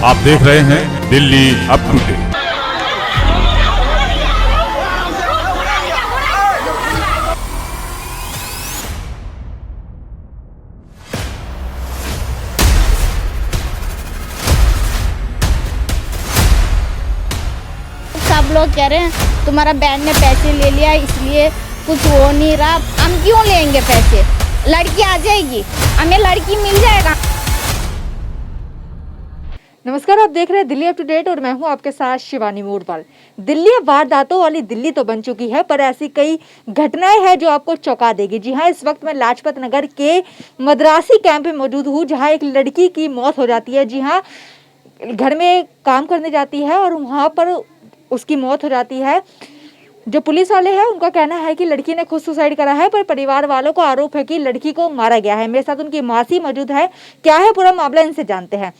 आप देख रहे हैं दिल्ली अप टू डेट। सब लोग कह रहे हैं तुम्हारा बैंक ने पैसे ले लिया इसलिए कुछ हो नहीं रहा। हम क्यों लेंगे पैसे? लड़की आ जाएगी, हमें लड़की मिल जाएगा। नमस्कार, आप देख रहे हैं दिल्ली अप टू डेट और मैं हूं आपके साथ शिवानी मोरवाल। दिल्ली अब वारदातों वाली दिल्ली तो बन चुकी है, पर ऐसी कई घटनाएं हैं जो आपको चौंका देगी। जी हां, इस वक्त मैं लाजपत नगर के मद्रासी कैंप में मौजूद हूं, जहां एक लड़की की मौत हो जाती है। जी हां, घर में काम करने जाती है और वहां पर उसकी मौत हो जाती है। जो पुलिस वाले हैं उनका कहना है कि लड़की ने खुद सुसाइड करा है, पर परिवार वालों को आरोप है कि लड़की को मारा गया है। मेरे साथ उनकी मासी मौजूद है। क्या है पूरा मामला, इनसे जानते हैं।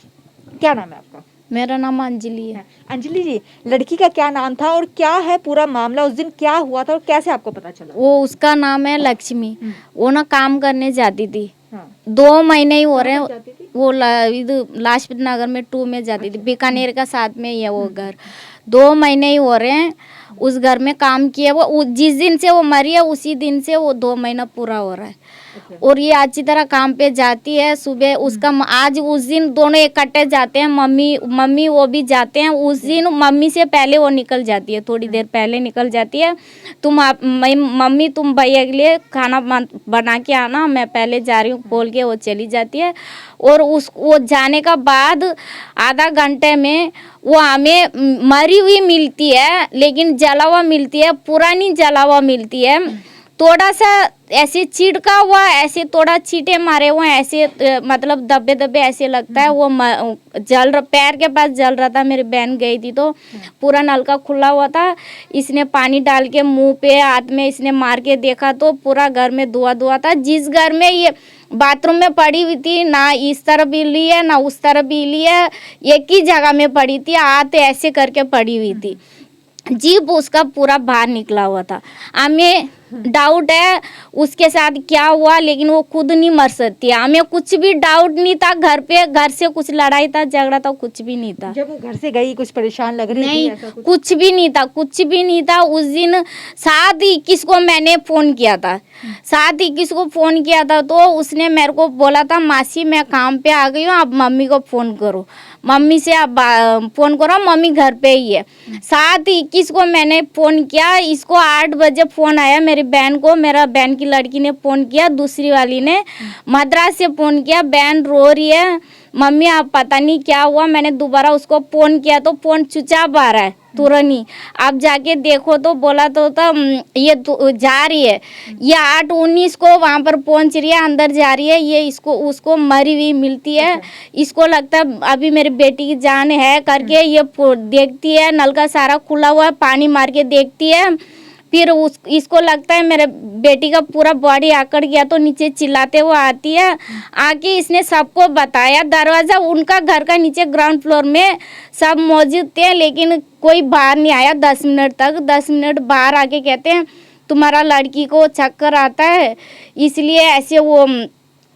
क्या नाम है आपका? मेरा नाम अंजलि है। अंजलि जी, लड़की का क्या नाम था और क्या है पूरा मामला? उस दिन क्या हुआ था और कैसे आपको पता चला? वो उसका नाम है लक्ष्मी। वो ना काम करने जाती थी। हाँ। 2 महीने ही हो रहे हैं। जाती थी? वो लाजपत नगर में 2 में जाती थी। बीकानेर का साथ में ही है वो घर। 2 महीने ही हो रहे हैं उस घर में काम किया। वो जिस दिन से वो मरी है उसी दिन से वो 2 महीना पूरा हो रहा है। और ये अच्छी तरह काम पे जाती है। सुबह उसका आज उस दिन दोनों इकट्ठे जाते हैं। मम्मी वो भी जाते हैं। उस दिन मम्मी से पहले वो निकल जाती है, थोड़ी देर पहले निकल जाती है। मम्मी तुम भैया के लिए खाना बना के आना, मैं पहले जा रही हूँ बोल के वो चली जाती है। और वो जाने का बाद आधा घंटे में वो हमें मरी हुई मिलती है, लेकिन जला हुआ मिलती है, पुरानी जला हुआ मिलती है। थोड़ा सा ऐसे चिड़का हुआ, ऐसे थोड़ा चीटे मारे हुए, ऐसे मतलब दबे दबे ऐसे लगता है। वो पैर के पास जल रहा था। मेरी बहन गई थी तो पूरा नलका खुला हुआ था। इसने पानी डाल के मुंह पे हाथ में इसने मार के देखा तो पूरा घर में धुआं धुआं था। जिस घर में ये बाथरूम में पड़ी हुई थी, ना इस तरफ भी ली है ना उस तरफ भी ली है, एक ही जगह में पड़ी थी। हाथ ऐसे करके पड़ी हुई थी। जीभ उसका पूरा बाहर निकला हुआ था। हमें डाउट है उसके साथ क्या हुआ, लेकिन वो खुद नहीं मर सकती। हमें कुछ भी डाउट नहीं था। घर से कुछ लड़ाई था, झगड़ा था, कुछ भी नहीं था। जब वो घर से गई कुछ परेशान लग रही नहीं, थी? ऐसा कुछ भी नहीं था, कुछ भी नहीं था। उस दिन 7-21 को मैंने फ़ोन किया था। 7-21 को फ़ोन किया था तो उसने मेरे को बोला था, मासी मैं काम पे आ गई हूँ, आप मम्मी को फ़ोन करो, मम्मी से आप फ़ोन करो, मम्मी घर पे ही है। 7-21 को मैंने फ़ोन किया। इसको 8 बजे फ़ोन आया मेरी बहन को। मेरा बहन की लड़की ने फ़ोन किया, दूसरी वाली ने मद्रास से फ़ोन किया। बहन रो रही है, मम्मी आप पता नहीं क्या हुआ। मैंने दोबारा उसको फ़ोन किया तो फ़ोन स्विच ऑफ आ रहा है तुरंत ही। आप जाके देखो तो बोला तो ये जा रही है, ये 8-19 को वहाँ पर पहुँच रही है, अंदर जा रही है। ये उसको मरी हुई मिलती है। इसको लगता है अभी मेरी बेटी की जान है करके ये देखती है, नल का सारा खुला हुआ है, पानी मार के देखती है। फिर इसको लगता है मेरे बेटी का पूरा बॉडी आकड़ गया तो नीचे चिल्लाते हुए आती है। आके इसने सबको बताया। दरवाज़ा उनका घर का नीचे ग्राउंड फ्लोर में सब मौजूद थे, लेकिन कोई बाहर नहीं आया 10 मिनट तक। 10 मिनट बाहर आके कहते हैं तुम्हारा लड़की को चक्कर आता है, इसलिए ऐसे वो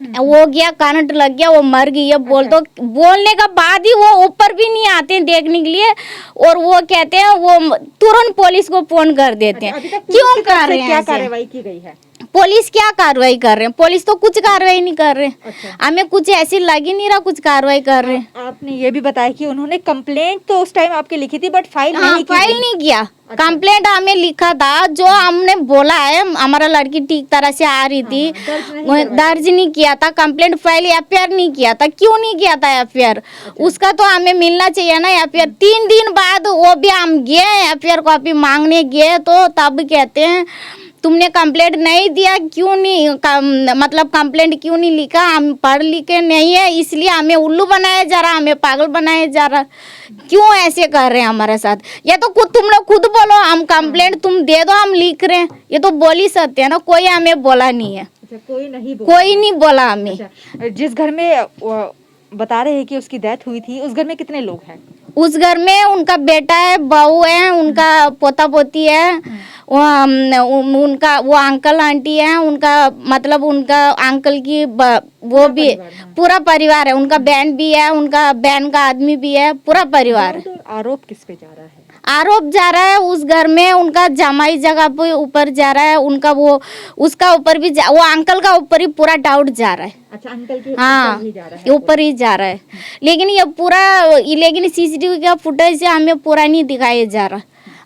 हो गया, करंट लग गया, वो मर गई है। बोलने का बाद ही वो ऊपर भी नहीं आते हैं देखने के लिए। और वो कहते हैं वो तुरंत पुलिस को फोन कर देते हैं। क्यों कर रहे हैं? क्या कार्रवाई की गई है? पुलिस क्या कार्रवाई कर रहे हैं? पुलिस तो कुछ कार्रवाई नहीं कर रहे हैं। हमें कुछ ऐसी लग ही नहीं रहा कुछ कार्रवाई कर रहे हैं। आपने ये भी बताया कि उन्होंने कंप्लेंट तो उस टाइम आपके लिखी थी, बट फाइल नहीं किया। कंप्लेंट हमें लिखा था, जो हमने बोला है हमारा लड़की ठीक तरह से आ रही थी, दर्ज नहीं किया था। कंप्लेंट फाइल एफआईआर नहीं किया था। क्यों नहीं किया था एफआईआर? उसका तो हमें मिलना चाहिए ना एफआईआर। 3 दिन बाद वो भी हम गए एफआईआर कॉपी मांगने गए तो तब कहते हैं तुमने कंप्लेंट नहीं दिया, क्यों नहीं मतलब कंप्लेंट क्यों नहीं लिखा? हम पढ़ लिखे नहीं है, इसलिए हमें उल्लू बनाया जा रहा, हमें पागल बनाया जा रहा। क्यों ऐसे कर रहे हैं हमारे साथ? ये तो तुम लोग खुद बोलो, हम कंप्लेंट तुम दे दो, हम लिख रहे हैं। ये तो बोल ही सकते हैं ना। कोई हमें बोला नहीं है। कोई नहीं बोला हमें। जिस घर में बता रहे हैं कि उसकी डेथ हुई थी, उस घर में कितने लोग हैं? उस घर में उनका बेटा है, बहू है, उनका पोता पोती है, उनका वो अंकल आंटी है, उनका मतलब उनका अंकल की वो भी पूरा परिवार है, उनका बहन भी है, उनका बहन का आदमी भी है, पूरा परिवार है। आरोप किस पे जा रहा है? आरोप जा रहा है उस घर में उनका जमाई जगह पे ऊपर जा रहा है, उनका वो उसका ऊपर भी वो अंकल का ऊपर ही पूरा डाउट जा रहा है। अच्छा, अंकल के हाँ, ऊपर ही जा रहा है। ऊपर ही जा रहा है, लेकिन ये पूरा लेकिन सीसीटीवी का फुटेज से हमें पूरा नहीं दिखाया जा रहा,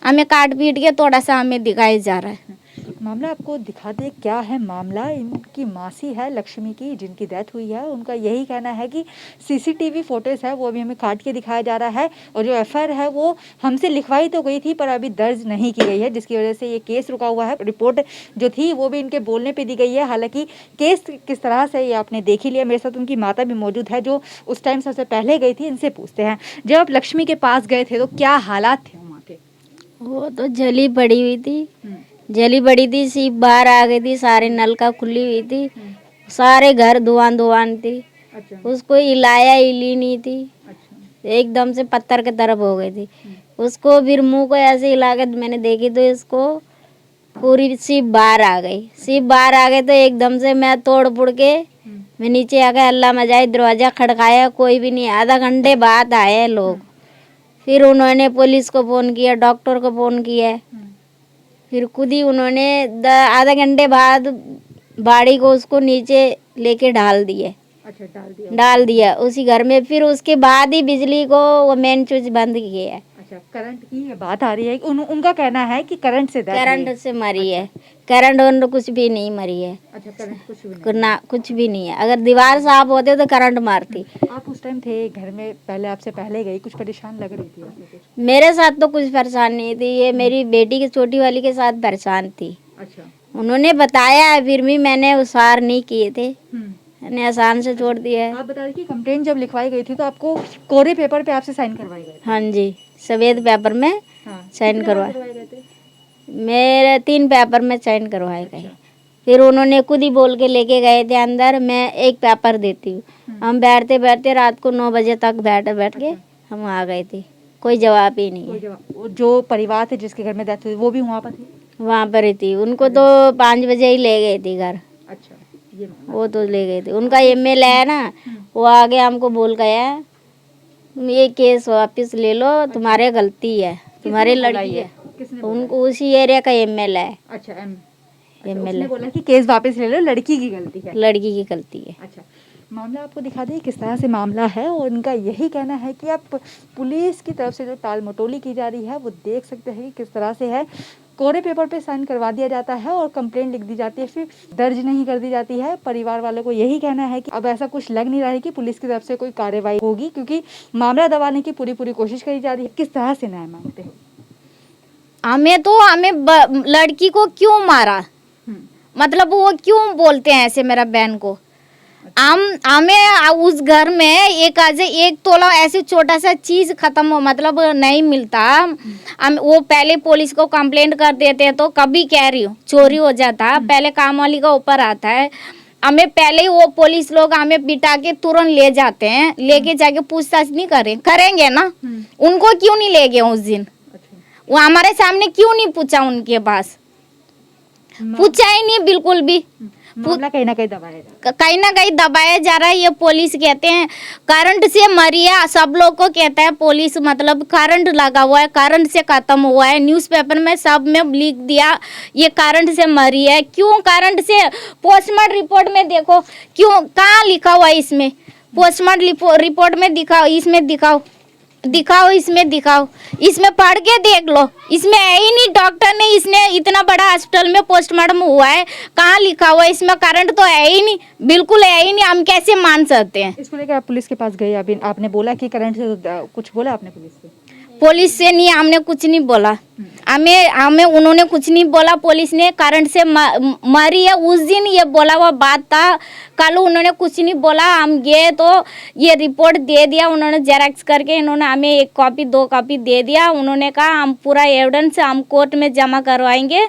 हमें काट पीट के थोड़ा सा हमें दिखाया जा रहा है। मामला आपको दिखा दे, क्या है मामला? इनकी मासी है लक्ष्मी की, जिनकी डेथ हुई है, उनका यही कहना है कि सीसीटीवी फुटेज है वो अभी हमें काट के दिखाया जा रहा है, और जो एफआईआर है वो हमसे लिखवाई तो गई थी पर अभी दर्ज नहीं की गई है, जिसकी वजह से ये केस रुका हुआ है। रिपोर्ट जो थी वो भी इनके बोलने पे दी गई है। हालांकि केस किस तरह से ये आपने देख ही लिया। मेरे साथ उनकी माता भी मौजूद है जो उस टाइम सबसे पहले गई थी, इनसे पूछते हैं जब आप लक्ष्मी के पास गए थे तो क्या हालात थे वहाँ के? वो तो जली पड़ी हुई थी, जली पड़ी थी, सीप बाहर आ गई थी, सारे नलका खुली हुई थी, सारे घर धुआं धुआं थी। अच्छा, उसको हिलाया हिली नहीं थी, अच्छा, एकदम से पत्थर की तरफ हो गई थी। उसको फिर मुंह को ऐसे हिला के मैंने देखी तो इसको पूरी सीप बाहर आ गई। सीप बाहर आ गई तो एकदम से मैं तोड़ फुड़ के मैं नीचे आ गया, अल्लाह मजाई, दरवाजा खड़काया, कोई भी नहीं। आधा घंटे बाद आए लोग, फिर उन्होंने पुलिस को फ़ोन किया, डॉक्टर को फ़ोन किया, फिर खुद ही उन्होंने आधा घंटे बाद बाड़ी को उसको नीचे लेके डाल दिए। अच्छा, डाल दिया उसी घर में। फिर उसके बाद ही बिजली को वो मेन स्विच बंद किया है। अच्छा, करंट की ये बात आ रही है। उनका कहना है कि करंट से death हुई है। करंट से मरी है, करंट वरंट कुछ भी नहीं मरी है, अच्छा, करंट कुछ भी नहीं। ना कुछ भी नहीं है। अगर दीवार साफ होते तो करंट मारती। आप उस टाइम थे घर में, पहले आपसे पहले गई, कुछ परेशान लग रही थी आपको कुछ? मेरे साथ तो कुछ परेशान नहीं थी, ये मेरी बेटी की छोटी वाली के साथ परेशान थी। अच्छा, उन्होंने बताया, फिर भी मैंने उसार नहीं किए थे, मैंने आसान से छोड़ दिया है। आप बता रहे कि कंप्लेंट जब लिखवाई गई थी तो आपको कोरे पेपर पे आपसे साइन करवाए गए थे? हाँ जी, सफेद पेपर में हाँ, साइन कितने बार करवाए। करवाए गए थे? मेरे 3 पेपर में साइन करवाए गए। फिर उन्होंने खुद ही बोल के लेके गए थे अंदर, मैं एक पेपर देती हूँ। हम बैठते बैठते रात को 9 बजे तक बैठ के हम आ गए थे, कोई जवाब ही नहीं कोई है। जवाब? वो जो परिवार थे जिसके घर में डेथ हुई वो भी वहाँ पर थे? वहाँ पर ही थी, उनको तो 5 बजे ही ले गए थे घर, अच्छा, ये मामला। वो तो ले गए थे। उनका एमएलए है ना, वो आगे हमको बोल गया, तुम ये केस वापस ले लो, तुम्हारे गलती है, तुम्हारी लड़की है। किसने? उनको उसी एरिया का एमएलए है, अच्छा, एमएलए उसने बोला कि केस वापस ले लो, लड़की की गलती है। लड़की की गलती है। अच्छा, मामला आपको दिखा दें किस तरह से मामला है, और उनका यही कहना है कि आप पुलिस की तरफ से जो टाल मटोली की जा रही है वो देख सकते हैं कि किस तरह से है। कोरे पेपर पे साइन करवा दिया जाता है और कंप्लेंट लिख दी जाती है, फिर दर्ज नहीं कर दी जाती है। परिवार वालों को यही कहना है कि अब ऐसा कुछ लग नहीं रहा है कि पुलिस की तरफ से कोई कार्रवाई होगी, क्योंकि मामला दबाने की पूरी कोशिश करी जा रही है। किस तरह से न्याय मांगते हैं? हमें लड़की को क्यों मारा, मतलब वो क्यों बोलते हैं ऐसे मेरा बहन को। हमें उस घर में एक तोला ऐसे छोटा सा चीज खत्म हो मतलब नहीं मिलता। हम वो पहले पुलिस को कंप्लेंट कर देते तो कभी कह रही हूँ चोरी हो जाता, पहले काम वाली का ऊपर आता है। हमें पहले ही वो पुलिस लोग हमें बिठा के तुरंत ले जाते हैं, लेके जाके पूछताछ नहीं करेंगे ना। उनको क्यों नहीं ले गए उस दिन? वो हमारे सामने क्यों नहीं पूछा? उनके पास पूछा ही नहीं बिल्कुल भी। मामला कहीं ना कहीं दबाया जा रहा है। ये पुलिस कहते हैं करंट से मरी है, सब लोग को कहता है पुलिस मतलब करंट लगा हुआ है, करंट से खत्म हुआ है। न्यूज़पेपर में सब में लिख दिया ये करंट से मरी है। क्यों करंट से? पोस्टमार्टम रिपोर्ट में देखो, क्यों कहाँ लिखा हुआ है इसमें? पोस्टमार्टम रिपोर्ट में दिखाओ, इसमें दिखाओ, इसमें दिखाओ, इसमें पढ़ के देख लो, इसमें है ही नहीं। डॉक्टर ने इसने इतना बड़ा हॉस्पिटल में पोस्टमार्टम हुआ है, कहाँ लिखा हुआ है इसमें? करंट तो है ही नहीं, बिल्कुल है ही नहीं, हम कैसे मान सकते हैं? इसको लेकर आप पुलिस के पास गए? अभी आपने बोला कि करंट से कुछ बोला आपने पुलिस से? पुलिस से नहीं, हमने कुछ नहीं बोला। हमें उन्होंने कुछ नहीं बोला। पुलिस ने करंट से मरी है उस दिन ये बोला हुआ बात था, कल उन्होंने कुछ नहीं बोला। हम गए तो ये रिपोर्ट दे दिया उन्होंने जेरॉक्स करके, इन्होंने हमें 1 कॉपी 2 कॉपी दे दिया। उन्होंने कहा हम पूरा एविडेंस हम कोर्ट में जमा करवाएंगे,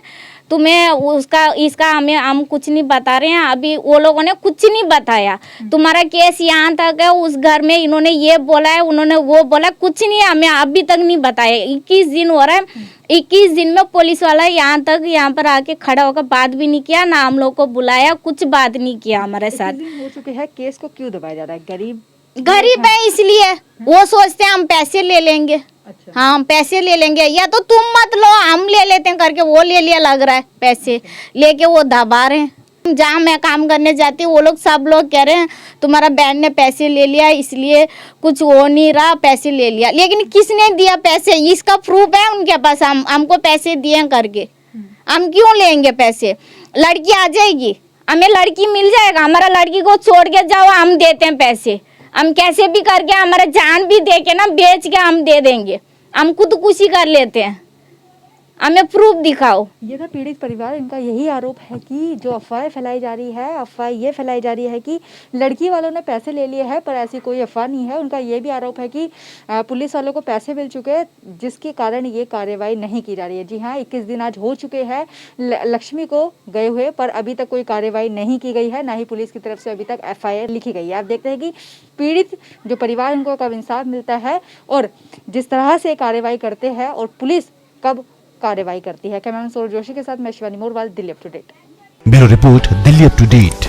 तुम्हें उसका इसका हम कुछ नहीं बता रहे हैं। अभी वो लोगों ने कुछ नहीं बताया, तुम्हारा केस यहाँ तक है, उस घर में इन्होंने ये बोला है, उन्होंने वो बोला, कुछ नहीं हमें अभी तक नहीं बताया। 21 दिन हो रहा है, 21 दिन में पुलिस वाला यहाँ पर आके खड़ा होकर बात भी नहीं किया, ना हम लोग को बुलाया, कुछ बात नहीं किया हमारे साथ। 21 दिन हो चुके हैं, केस को क्यों दबाया जा रहा है? गरीब है इसलिए वो सोचते हैं हम पैसे ले लेंगे। अच्छा। हाँ, हम पैसे ले लेंगे, या तो तुम मत लो हम ले लेते हैं करके वो ले लिया, लग रहा है पैसे लेके वो दबा रहे हैं। जहाँ मैं काम करने जाती हूँ वो लोग सब लोग कह रहे हैं तुम्हारा बहन ने पैसे ले लिया इसलिए कुछ हो नहीं रहा, पैसे ले लिया। लेकिन किसने दिया पैसे, इसका प्रूफ है उनके पास, हमको पैसे दिए करके। हम क्यों लेंगे पैसे? लड़की आ जाएगी, हमें लड़की मिल जाएगा, हमारा लड़की को छोड़ के जाओ, हम देते हैं पैसे। हम कैसे भी करके हमारा जान भी दे के ना बेच के हम दे देंगे, हम खुदकुशी कर लेते हैं, हमें प्रूफ दिखाओ। ये था पीड़ित परिवार, इनका यही आरोप है कि जो अफवाहें फैलाई जा रही है, अफवाह ये फैलाई जा रही है कि लड़की वालों ने पैसे ले लिए हैं, पर ऐसी कोई अफवाह नहीं है। उनका ये भी आरोप है कि पुलिस वालों को पैसे मिल चुके हैं, जिसके कारण ये कार्रवाई नहीं की जा रही है। जी हाँ, 21 दिन आज हो चुके हैं लक्ष्मी को गए हुए, पर अभी तक कोई कार्रवाई नहीं की गई है, ना ही पुलिस की तरफ से अभी तक FIR लिखी गई है। आप देखते हैं कि पीड़ित जो परिवार उनको कब इंसाफ मिलता है और जिस तरह से कार्रवाई करते हैं और पुलिस कब कार्रवाई करती है। कैमरामैन सौरभ जोशी के साथ मैं Shivani Morwal, Delhi up to date. Bureau report, Delhi up to date.